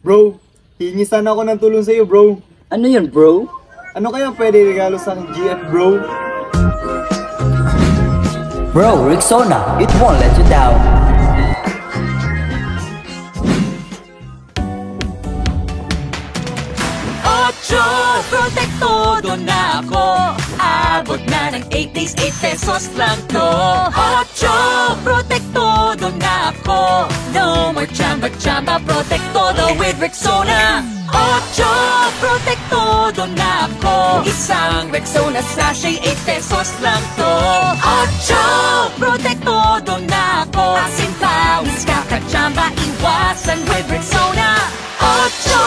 Bro, hingi sana ako ng tulong sa'yo, bro. Ano yun, bro? Ano kaya pwede regalo sa aking GF, bro? Bro, Rexona, it won't let you down. Ocho, protektodo na ako. Abot na ng 8 days, 8 pesos lang to. Ocho, protektodo na ako. No more chamba-chamba, protektodo with Rexona. Ocho, protektodo na ako. Isang Rexona sachet, 8 pesos lang to. Ocho, protektodo na ako. Asin pawis, kakachamba, iwasan with Rexona. Ocho,